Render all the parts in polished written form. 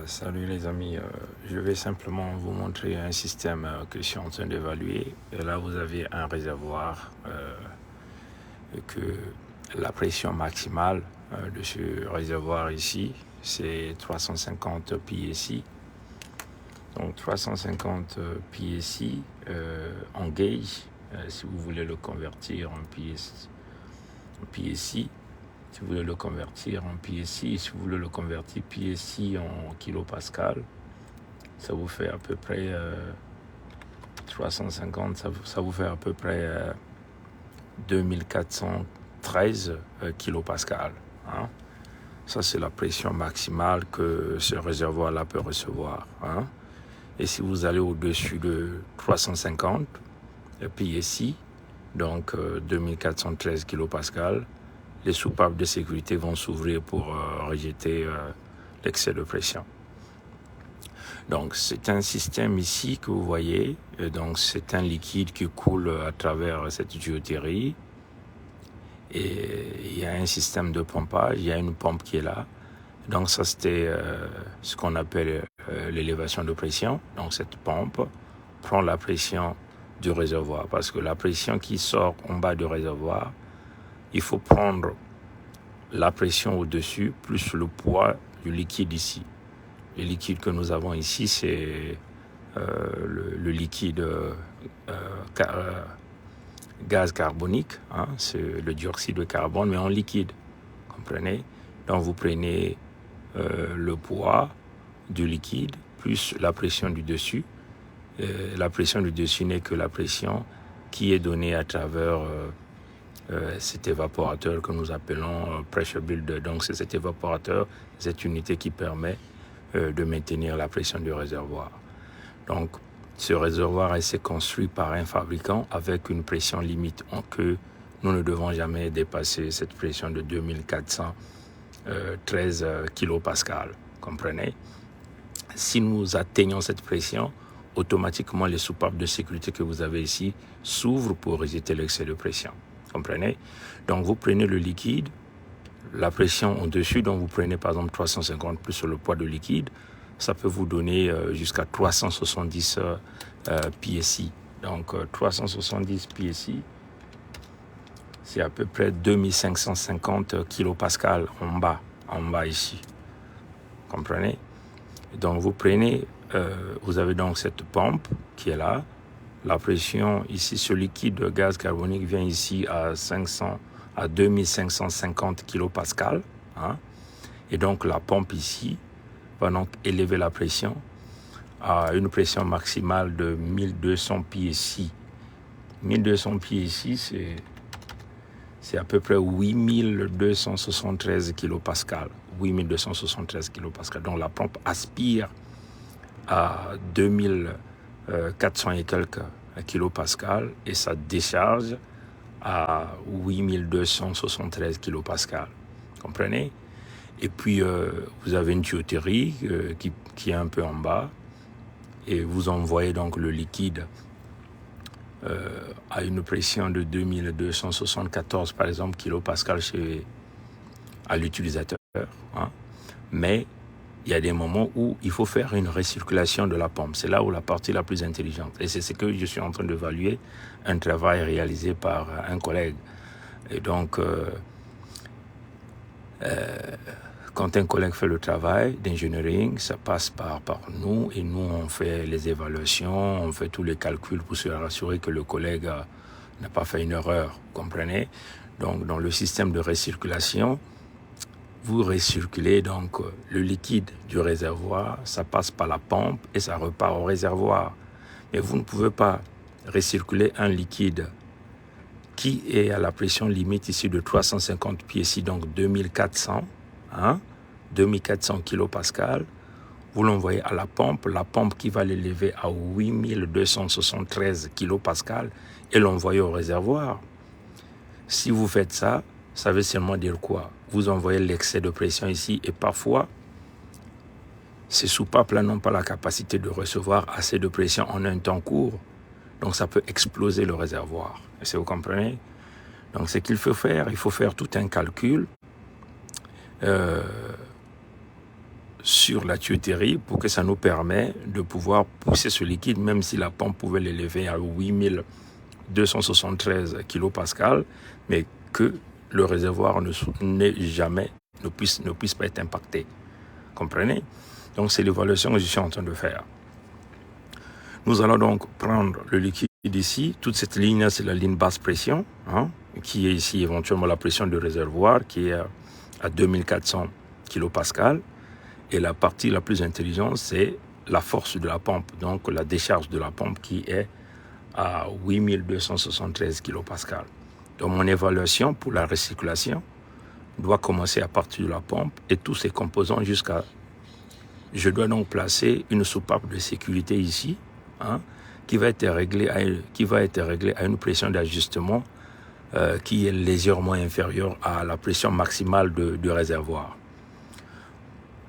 Salut les amis, je vais simplement vous montrer un système que je suis en train d'évaluer. Et là, vous avez un réservoir que la pression maximale de ce réservoir ici, c'est 350 PSI. Donc 350 PSI en gauge, si vous voulez le convertir en PSI. Si vous voulez le convertir en PSI, si vous voulez le convertir PSI en kilopascal, ça vous fait à peu près 350, ça vous fait à peu près 2413 kilopascal. Hein? Ça, c'est la pression maximale que ce réservoir-là peut recevoir. Hein? Et si vous allez au-dessus de 350 PSI, donc 2413 kilopascal, les soupapes de sécurité vont s'ouvrir pour rejeter l'excès de pression. Donc c'est un système ici que vous voyez, et donc c'est un liquide qui coule à travers cette tuyauterie et il y a un système de pompage, il y a une pompe qui est là. Donc ça c'était ce qu'on appelle l'élévation de pression. Donc cette pompe prend la pression du réservoir parce que la pression qui sort en bas du réservoir, il faut prendre la pression au-dessus plus le poids du liquide ici. Le liquide que nous avons ici, c'est le liquide gaz carbonique, hein, c'est le dioxyde de carbone, mais en liquide. Comprenez? Donc vous prenez le poids du liquide plus la pression du dessus. La pression du dessus n'est que la pression qui est donnée à travers cet évaporateur que nous appelons pressure builder. Donc c'est cet évaporateur, cette unité qui permet de maintenir la pression du réservoir. Donc ce réservoir est construit par un fabricant avec une pression limite que nous ne devons jamais dépasser cette pression de 2413 kilopascal. Comprenez? Si nous atteignons cette pression, automatiquement les soupapes de sécurité que vous avez ici s'ouvrent pour rejeter l'excès de pression. Comprenez? Donc vous prenez le liquide, la pression au-dessus, donc vous prenez par exemple 350 plus le poids de liquide, ça peut vous donner jusqu'à 370 PSI. Donc 370 PSI, c'est à peu près 2550 kilopascal en bas ici. Comprenez? Donc vous prenez, vous avez donc cette pompe qui est là. La pression ici, ce liquide de gaz carbonique vient ici à 2550 kilopascal. Hein? Et donc la pompe ici va donc élever la pression à une pression maximale de 1200 PSI. 1200 PSI, c'est à peu près 8273 kilopascal. 8273 kilopascal. Donc la pompe aspire à 2400 et quelques kilopascal et ça décharge à 8273 kilopascal. Comprenez? Et puis vous avez une tuyauterie qui est un peu en bas et vous envoyez donc le liquide à une pression de 2274 par exemple kilopascal à l'utilisateur. Hein? Mais il y a des moments où il faut faire une recirculation de la pompe. C'est là où la partie la plus intelligente. Et c'est ce que je suis en train d'évaluer, un travail réalisé par un collègue. Et donc, quand un collègue fait le travail d'engineering, ça passe par nous. Et nous, on fait les évaluations, on fait tous les calculs pour se rassurer que le collègue n'a pas fait une erreur. Vous comprenez? Donc, dans le système de recirculation, vous recirculez donc le liquide du réservoir, ça passe par la pompe et ça repart au réservoir. Mais vous ne pouvez pas recirculer un liquide qui est à la pression limite ici de 350 PSI, donc 2400, 2400 kilopascal. Vous l'envoyez à la pompe qui va l'élever à 8273 kilopascal et l'envoyer au réservoir. Si vous faites ça, ça veut seulement dire quoi? Vous envoyez l'excès de pression ici et parfois, ces soupapes-là n'ont pas la capacité de recevoir assez de pression en un temps court. Donc ça peut exploser le réservoir. Est-ce que vous comprenez? Donc ce qu'il faut faire, il faut faire tout un calcul sur la tuyauterie pour que ça nous permet de pouvoir pousser ce liquide, même si la pompe pouvait l'élever à 8273 kPa, mais que le réservoir ne puisse pas être impacté. Comprenez? Donc c'est l'évaluation que je suis en train de faire. Nous allons donc prendre le liquide ici. Toute cette ligne, c'est la ligne basse pression, qui est ici éventuellement la pression du réservoir, qui est à 2400 kPa. Et la partie la plus intelligente, c'est la force de la pompe, donc la décharge de la pompe qui est à 8273 kPa. Donc mon évaluation pour la recirculation doit commencer à partir de la pompe et tous ses composants jusqu'à... Je dois donc placer une soupape de sécurité ici, qui va être réglée à une pression d'ajustement qui est légèrement inférieure à la pression maximale du réservoir.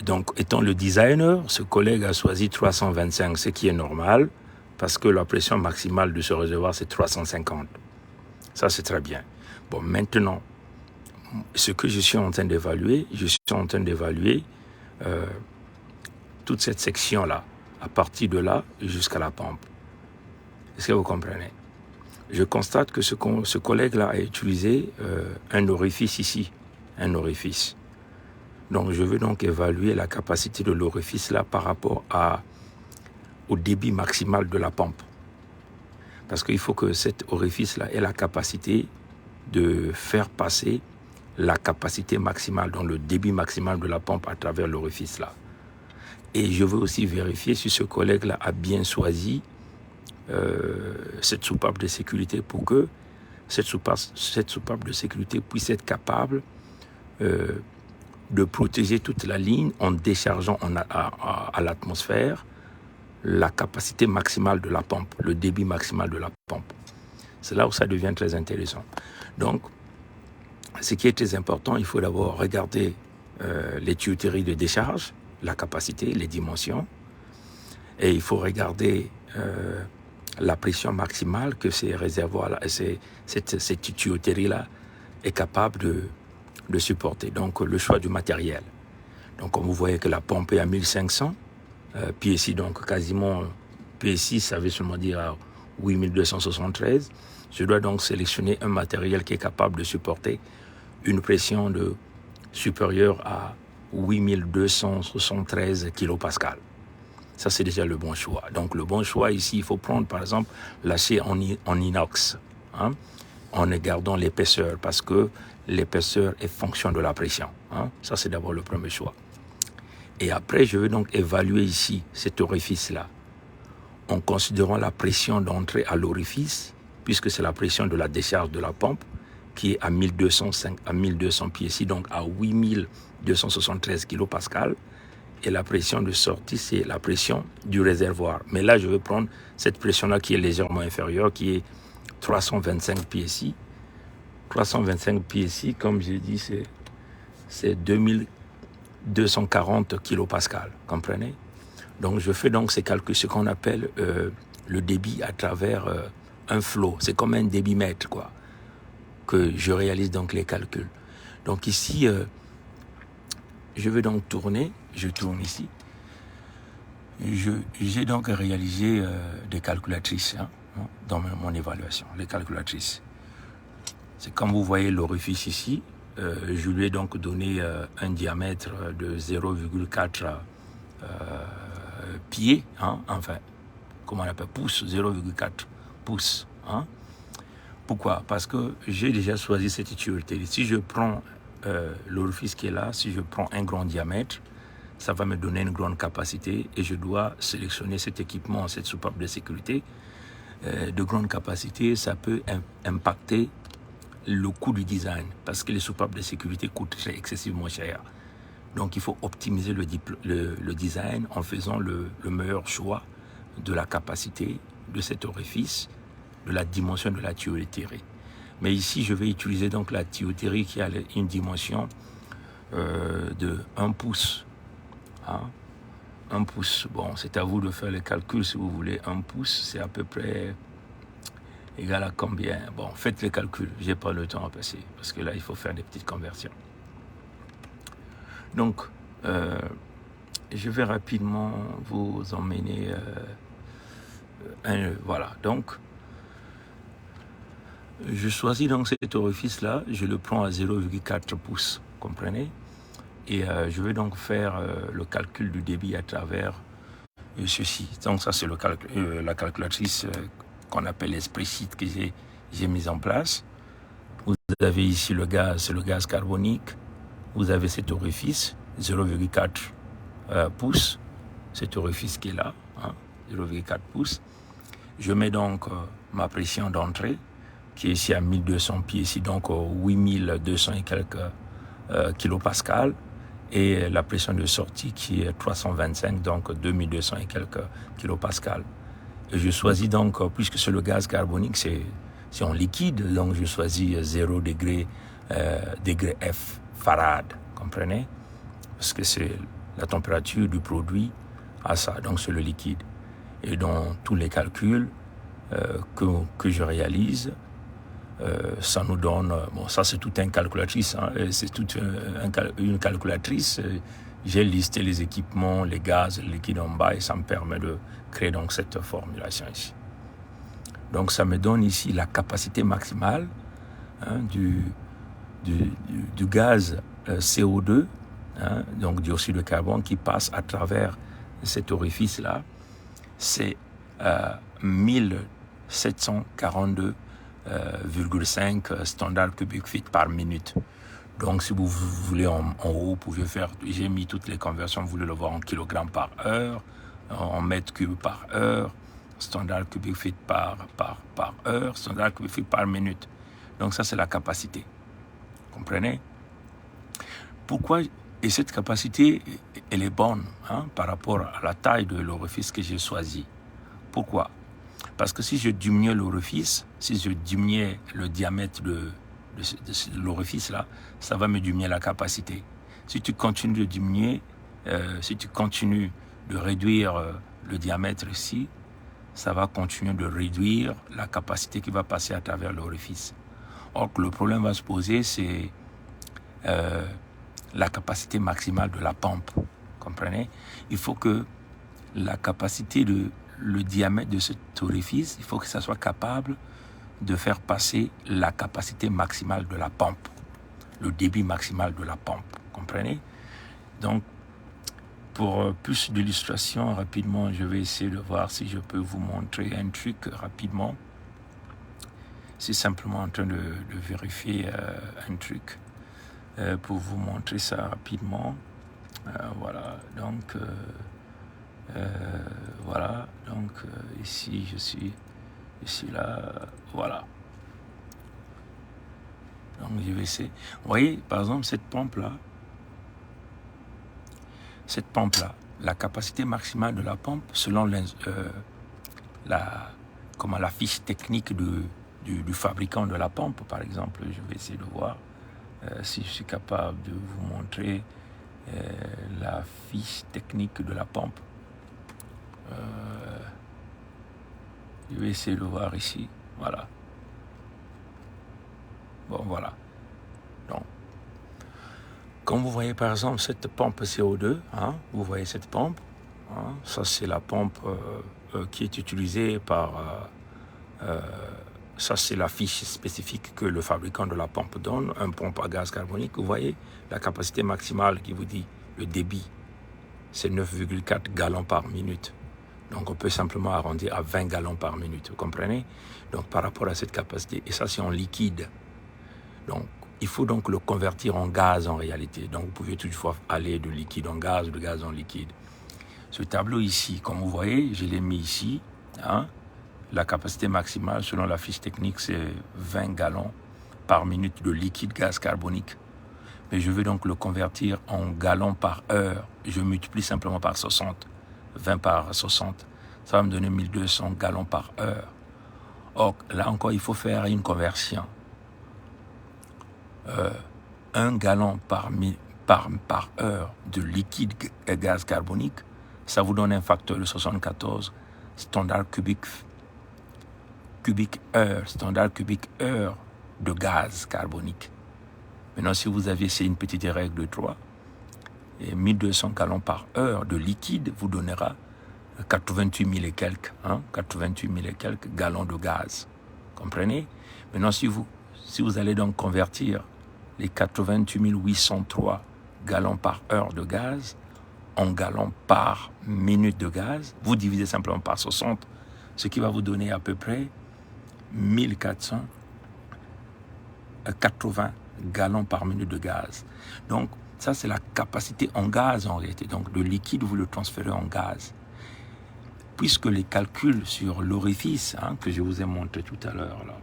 Donc, étant le designer, ce collègue a choisi 325, ce qui est normal, parce que la pression maximale de ce réservoir, c'est 350. Ça, c'est très bien. Bon, maintenant, ce que je suis en train d'évaluer, toute cette section-là, à partir de là jusqu'à la pompe. Est-ce que vous comprenez? Je constate que ce collègue-là a utilisé un orifice ici, un orifice. Donc, je veux donc évaluer la capacité de l'orifice-là par rapport au débit maximal de la pompe. Parce qu'il faut que cet orifice-là ait la capacité de faire passer la capacité maximale, donc le débit maximal de la pompe à travers l'orifice-là. Et je veux aussi vérifier si ce collègue-là a bien choisi cette soupape de sécurité pour que cette soupape de sécurité puisse être capable de protéger toute la ligne en déchargeant à l'atmosphère la capacité maximale de la pompe, le débit maximal de la pompe. C'est là où ça devient très intéressant. Donc, ce qui est très important, il faut d'abord regarder les tuyauteries de décharge, la capacité, les dimensions, et il faut regarder la pression maximale que ces réservoirs-là, cette tuyauterie-là est capable de supporter. Donc, le choix du matériel. Donc, comme vous voyez que la pompe est à 1500 PSI, donc quasiment PSI, ça veut seulement dire à 8273. Je dois donc sélectionner un matériel qui est capable de supporter une pression supérieure à 8273 kPa. Ça, c'est déjà le bon choix. Donc, le bon choix ici, il faut prendre, par exemple, l'acier en inox, en gardant l'épaisseur, parce que l'épaisseur est fonction de la pression. Ça, c'est d'abord le premier choix. Et après, je vais donc évaluer ici cet orifice-là, en considérant la pression d'entrée à l'orifice, puisque c'est la pression de la décharge de la pompe, qui est à 1200 PSI, donc à 8273 kPa. Et la pression de sortie, c'est la pression du réservoir. Mais là, je vais prendre cette pression-là qui est légèrement inférieure, qui est 325 PSI. 325 PSI, comme j'ai dit, c'est 2240 kPa, comprenez? Donc, je fais donc ces calculs, ce qu'on appelle le débit à travers un flot. C'est comme un débitmètre, quoi, que je réalise donc les calculs. Donc ici, je vais donc tourner, je tourne ici. J'ai donc réalisé des calculatrices dans mon évaluation, les calculatrices. C'est comme vous voyez l'orifice ici, je lui ai donc donné un diamètre de 0,4 pieds, enfin, comment on appelle, pouces, 0,4 pouces. Pourquoi? Parce que j'ai déjà choisi cette tuyauterie. Si je prends l'orifice qui est là, si je prends un grand diamètre, ça va me donner une grande capacité et je dois sélectionner cet équipement, cette soupape de sécurité de grande capacité. Ça peut impacter le coût du design parce que les soupapes de sécurité coûtent excessivement cher. Donc il faut optimiser le design en faisant le meilleur choix de la capacité de cet orifice, de la dimension de la tuyauterie. Mais ici, je vais utiliser donc la tuyauterie qui a une dimension de 1 pouce. 1 pouce. Bon, c'est à vous de faire les calculs si vous voulez. 1 pouce, c'est à peu près égal à combien? Bon, faites les calculs. Je n'ai pas le temps à passer parce que là, il faut faire des petites conversions. Donc, je vais rapidement vous emmener. Voilà, donc, je choisis donc cet orifice-là, je le prends à 0,4 pouces, comprenez? Et je vais donc faire le calcul du débit à travers ceci. Donc ça, c'est la calculatrice qu'on appelle Espressif que j'ai mise en place. Vous avez ici le gaz, c'est le gaz carbonique. Vous avez cet orifice, 0,4 pouces, cet orifice qui est là, 0,4 pouces. Je mets donc ma pression d'entrée, qui est ici à 1200 pieds, ici donc 8200 et quelques kilopascales, et la pression de sortie qui est 325, donc 2200 et quelques kilopascales. Et je choisis donc, puisque c'est le gaz carbonique, c'est en liquide, donc je choisis 0 degré F, farad, comprenez? Parce que c'est la température du produit à ça, donc c'est le liquide. Et dans tous les calculs que je réalise, ça nous donne, bon ça c'est toute une calculatrice, c'est toute une calculatrice, j'ai listé les équipements, les gaz, le liquide en bas et ça me permet de créer donc cette formulation ici. Donc ça me donne ici la capacité maximale du gaz CO2, donc dioxyde de carbone qui passe à travers cet orifice-là, c'est 1742,5 standards cubiques feet par minute. Donc si vous voulez en haut, vous pouvez faire, j'ai mis toutes les conversions, vous voulez le voir en kilogrammes par heure, en mètres cubes par heure, standard cubic feet par heure, standard cubic feet par minute. Donc ça c'est la capacité. Comprenez? Pourquoi? Et cette capacité, elle est bonne par rapport à la taille de l'orifice que j'ai choisi. Pourquoi? Parce que si je diminuais l'orifice, si je diminuais le diamètre de l'orifice là, ça va me diminuer la capacité. Si tu continues de diminuer, si tu continues de réduire le diamètre ici, ça va continuer de réduire la capacité qui va passer à travers l'orifice. Or, le problème va se poser, c'est la capacité maximale de la pompe. Comprenez? Il faut que la capacité le diamètre de cet orifice, il faut que ça soit capable de faire passer la capacité maximale de la pompe, le débit maximal de la pompe. Comprenez? Donc, pour plus d'illustrations, rapidement, je vais essayer de voir si je peux vous montrer un truc rapidement. C'est simplement en train de vérifier un truc pour vous montrer ça rapidement. Voilà, donc voilà, donc ici je suis ici là, voilà. Donc je vais essayer. Vous voyez, par exemple, cette pompe là, la capacité maximale de la pompe, selon la fiche technique du fabricant de la pompe, par exemple, je vais essayer de voir si je suis capable de vous montrer la fiche technique de la pompe. Je vais essayer de voir ici. Voilà. Bon, voilà. Donc, comme vous voyez par exemple cette pompe CO2, vous voyez cette pompe, ça c'est la pompe qui est utilisée par... ça c'est la fiche spécifique que le fabricant de la pompe donne, un pompe à gaz carbonique. Vous voyez la capacité maximale qui vous dit le débit, c'est 9,4 gallons par minute. Donc on peut simplement arrondir à 20 gallons par minute, vous comprenez? Donc par rapport à cette capacité, et ça c'est en liquide. Donc il faut donc le convertir en gaz en réalité. Donc vous pouvez toutefois aller de liquide en gaz ou de gaz en liquide. Ce tableau ici, comme vous voyez, je l'ai mis ici. La capacité maximale selon la fiche technique, c'est 20 gallons par minute de liquide gaz carbonique. Mais je veux donc le convertir en gallons par heure. Je multiplie simplement par 60. 20 par 60, ça va me donner 1200 gallons par heure. Or, là encore, il faut faire une conversion. 1 gallon par heure de liquide gaz carbonique, ça vous donne un facteur de 74 standard cubique heure de gaz carbonique. Maintenant, si vous aviez, c'est une petite règle de 3, Et 1200 gallons par heure de liquide vous donnera 88 000 et quelques, 88 000 et quelques gallons de gaz. Comprenez? Maintenant, si vous allez donc convertir les 88 803 gallons par heure de gaz en gallons par minute de gaz, vous divisez simplement par 60, ce qui va vous donner à peu près 1480 gallons par minute de gaz. Donc, ça, c'est la capacité en gaz en réalité. Donc, le liquide, vous le transférez en gaz. Puisque les calculs sur l'orifice, que je vous ai montré tout à l'heure, là,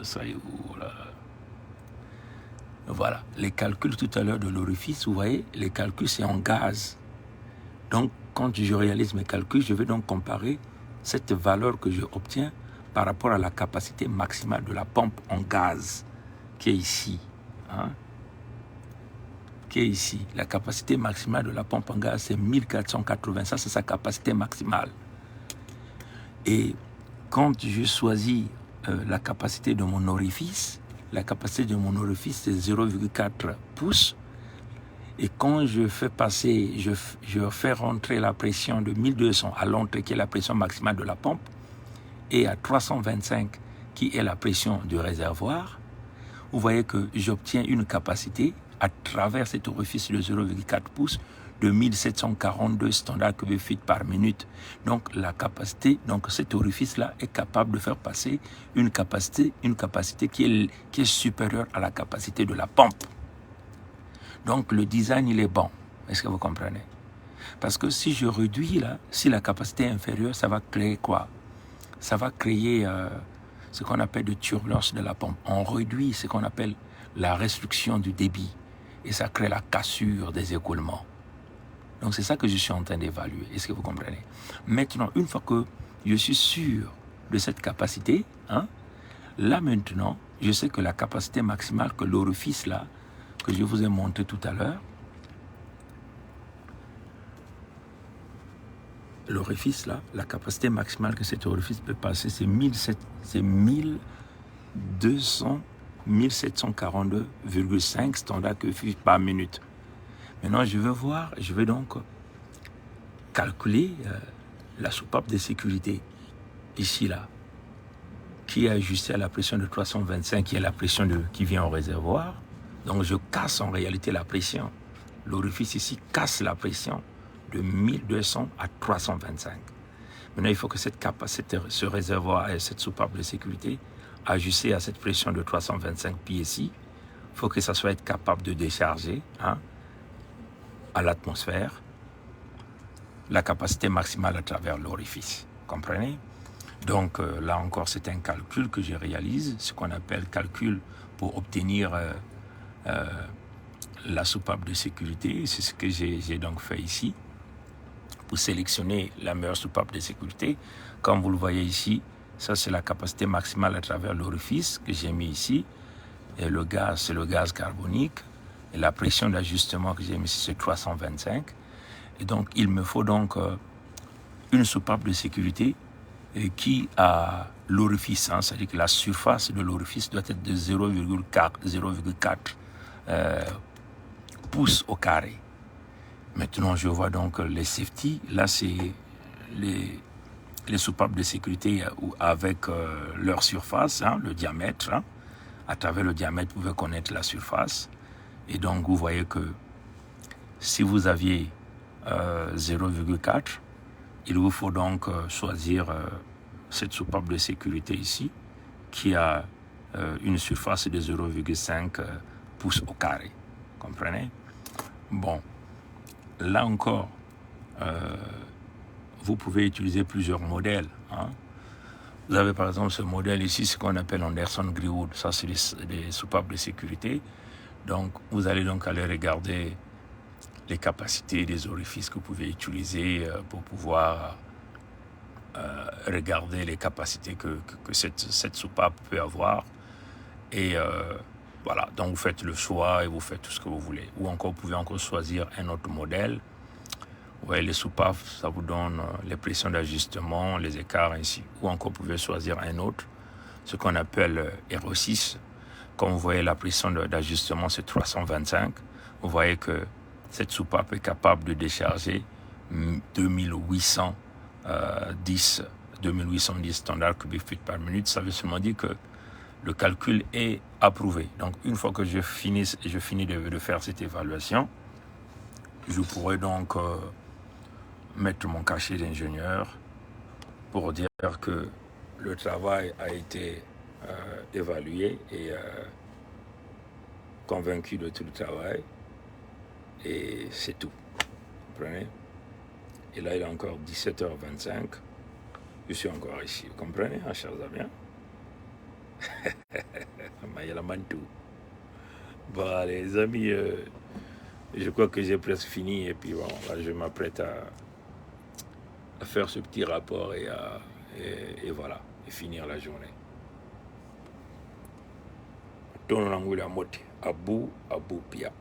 ça y est où, là? Voilà, les calculs tout à l'heure de l'orifice, vous voyez, les calculs, c'est en gaz. Donc, quand je réalise mes calculs, je vais donc comparer cette valeur que j'obtiens par rapport à la capacité maximale de la pompe en gaz, qui est ici. Qui est ici. La capacité maximale de la pompe en gaz, c'est 1480. Ça, c'est sa capacité maximale. Et quand je choisis la capacité de mon orifice, la capacité de mon orifice, c'est 0,4 pouces. Et quand je fais passer, je fais rentrer la pression de 1200 à l'entrée, qui est la pression maximale de la pompe, et à 325, qui est la pression du réservoir, vous voyez que j'obtiens une capacité à travers cet orifice de 0,4 pouces de 1742 standards cubiques feet par minute. Donc la capacité, donc cet orifice-là est capable de faire passer une capacité qui est supérieure à la capacité de la pompe. Donc le design, il est bon. Est-ce que vous comprenez? Parce que si je réduis là, si la capacité est inférieure, ça va créer quoi? Ça va créer ce qu'on appelle de turbulence de la pompe. On réduit ce qu'on appelle la restriction du débit et ça crée la cassure des écoulements. Donc c'est ça que je suis en train d'évaluer. Est-ce que vous comprenez? Maintenant, une fois que je suis sûr de cette capacité, là maintenant, je sais que la capacité maximale que l'orifice là, que je vous ai montré tout à l'heure, l'orifice là, la capacité maximale que cet orifice peut passer, c'est 1742,5 standards cubiques feet par minute. Maintenant, je vais donc calculer la soupape de sécurité, ici là, qui est ajustée à la pression de 325, qui est la pression qui vient au réservoir. Donc je casse en réalité la pression. L'orifice ici casse la pression de 1200 à 325. Maintenant, il faut que ce réservoir et cette soupape de sécurité ajustée à cette pression de 325 PSI, il faut que ça soit être capable de décharger à l'atmosphère la capacité maximale à travers l'orifice. Comprenez? Donc là encore, c'est un calcul que je réalise, ce qu'on appelle calcul pour obtenir la soupape de sécurité. C'est ce que j'ai donc fait ici pour sélectionner la meilleure soupape de sécurité. Comme vous le voyez ici, ça c'est la capacité maximale à travers l'orifice que j'ai mis ici. Et le gaz, c'est le gaz carbonique. Et la pression d'ajustement que j'ai mis ici, c'est 325. Et donc, il me faut donc une soupape de sécurité qui a l'orifice, c'est-à-dire que la surface de l'orifice doit être de 0,4 pouces au carré. Maintenant, je vois donc les safety. Là, c'est les soupapes de sécurité avec leur surface, le diamètre. À travers le diamètre, vous pouvez connaître la surface. Et donc, vous voyez que si vous aviez 0,4, il vous faut donc choisir cette soupape de sécurité ici, qui a une surface de 0,5 pouces au carré. Comprenez? Bon, là encore, vous pouvez utiliser plusieurs modèles. Vous avez par exemple ce modèle ici, ce qu'on appelle Anderson-Greenwood. Ça, c'est des soupapes de sécurité. Donc, vous allez donc aller regarder les capacités des orifices que vous pouvez utiliser pour pouvoir regarder les capacités que cette soupape peut avoir. Et voilà, donc vous faites le choix et vous faites tout ce que vous voulez. Ou encore, vous pouvez encore choisir un autre modèle. Vous voyez, les soupapes, ça vous donne les pressions d'ajustement, les écarts ainsi. Ou encore, vous pouvez choisir un autre, ce qu'on appelle Hero 6. Comme vous voyez, la pression d'ajustement, c'est 325. vous voyez que cette soupape est capable de décharger 2810 standards cubiques feet par minute. Ça veut seulement dire que le calcul est approuvé. Donc, une fois que je finis de faire cette évaluation, je pourrai donc mettre mon cachet d'ingénieur pour dire que le travail a été évalué et convaincu de tout le travail. Et c'est tout. Vous comprenez? Et là, il est encore 17h25. Je suis encore ici. Vous comprenez, hein, chers amis? Bon, les amis, je crois que j'ai presque fini. Et puis, bon, là, je m'apprête à faire ce petit rapport et voilà, et finir la journée. Tono Nangula Moti, Abu Pia.